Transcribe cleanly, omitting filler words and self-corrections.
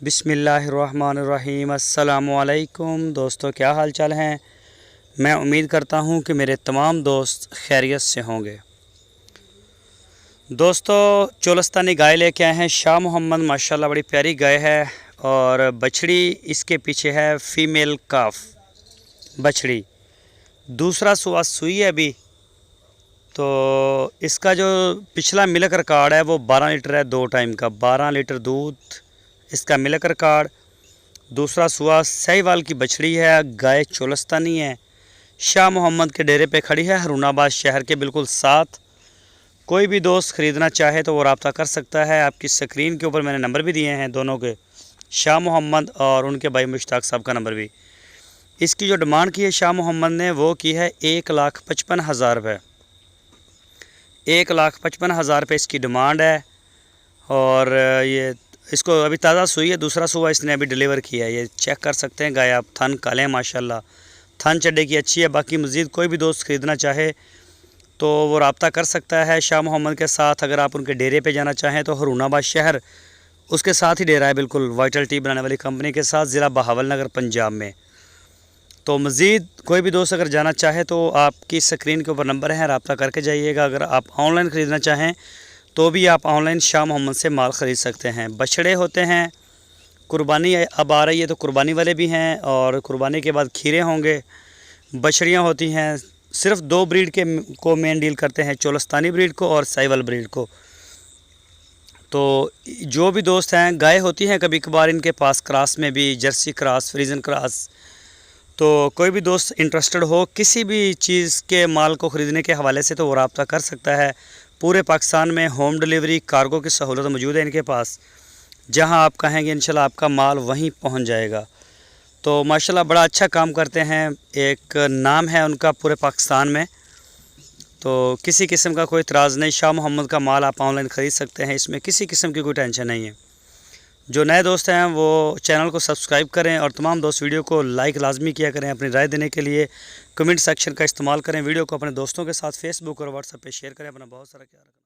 बिस्मिल्लाहिर्रहमानिर्रहीम। अस्सलामुअलैकुम दोस्तों, क्या हाल चाल हैं। मैं उम्मीद करता हूं कि मेरे तमाम दोस्त खैरियत से होंगे। दोस्तों, चोलस्तानी गाय लेके आए हैं शाह मोहम्मद। माशाल्लाह बड़ी प्यारी गाय है और बछड़ी इसके पीछे है, फीमेल काफ बछड़ी। दूसरा सुआ सुई है अभी। तो इसका जो पिछला मिल्क रिकॉर्ड है वो 12 लीटर है, 2 टाइम का 12 लीटर दूध इसका मिल्क रिकॉर्ड। दूसरा सुआ साहिवाल की बछड़ी है, गाय चोलस्तानी है, शाह मोहम्मद के डेरे पे खड़ी है, हरूनाबाद शहर के बिल्कुल साथ। कोई भी दोस्त ख़रीदना चाहे तो वो रब्ता कर सकता है। आपकी स्क्रीन के ऊपर मैंने नंबर भी दिए हैं दोनों के, शाह मोहम्मद और उनके भाई मुश्ताक साहब का नंबर भी। इसकी जो डिमांड की है शाह मोहम्मद ने वो की है 1,55,000 रुपये। 1,55,000 रुपये इसकी डिमांड है। और ये इसको अभी ताज़ा सुई है, दूसरा सुआ इसने अभी डिलीवर किया है। ये चेक कर सकते हैं गाय आप, थन काले हैं माशाल्लाह, थन चड्डे की अच्छी है। बाकी मज़ीद कोई भी दोस्त ख़रीदना चाहे तो वो रब्ता कर सकता है शाह मोहम्मद के साथ। अगर आप उनके डेरे पे जाना चाहें तो हरूनाबाद शहर उसके साथ ही डेरा है, बिल्कुल वाइटल टी बनाने वाली कंपनी के साथ, ज़िला बहावल नगर पंजाब में। तो मज़ीद कोई भी दोस्त अगर जाना चाहे तो आपकी स्क्रीन के ऊपर नंबर है, रब्ता करके जाइएगा। अगर आप ऑनलाइन ख़रीदना चाहें तो भी आप ऑनलाइन शाह मोहम्मद से माल ख़रीद सकते हैं। बछड़े होते हैं, कुर्बानी अब आ रही है तो कुर्बानी वाले भी हैं, और कुर्बानी के बाद खीरे होंगे। बछड़ियाँ होती हैं, सिर्फ 2 ब्रीड के को मेन डील करते हैं, चोलस्तानी ब्रीड को और साहिवाल ब्रीड को। तो जो भी दोस्त हैं, गाय होती हैं कभी कभार इनके पास क्रॉस में भी, जर्सी क्रॉस, फ्रीजन क्रॉस। तो कोई भी दोस्त इंटरेस्टेड हो किसी भी चीज़ के माल को ख़रीदने के हवाले से तो वो रब्ता कर सकता है। पूरे पाकिस्तान में होम डिलीवरी कार्गो की सहूलत मौजूद है इनके पास। जहां आप कहेंगे इंशाल्लाह आपका माल वहीं पहुंच जाएगा। तो माशाल्लाह बड़ा अच्छा काम करते हैं, एक नाम है उनका पूरे पाकिस्तान में। तो किसी किस्म का कोई इतराज़ नहीं, शाह मोहम्मद का माल आप ऑनलाइन ख़रीद सकते हैं, इसमें किसी किस्म की कोई टेंशन नहीं है। जो नए दोस्त हैं वो चैनल को सब्सक्राइब करें और तमाम दोस्त वीडियो को लाइक लाजमी किया करें। अपनी राय देने के लिए कमेंट सेक्शन का इस्तेमाल करें। वीडियो को अपने दोस्तों के साथ फेसबुक और व्हाट्सएप पे शेयर करें। अपना बहुत सारा ख्याल रखें।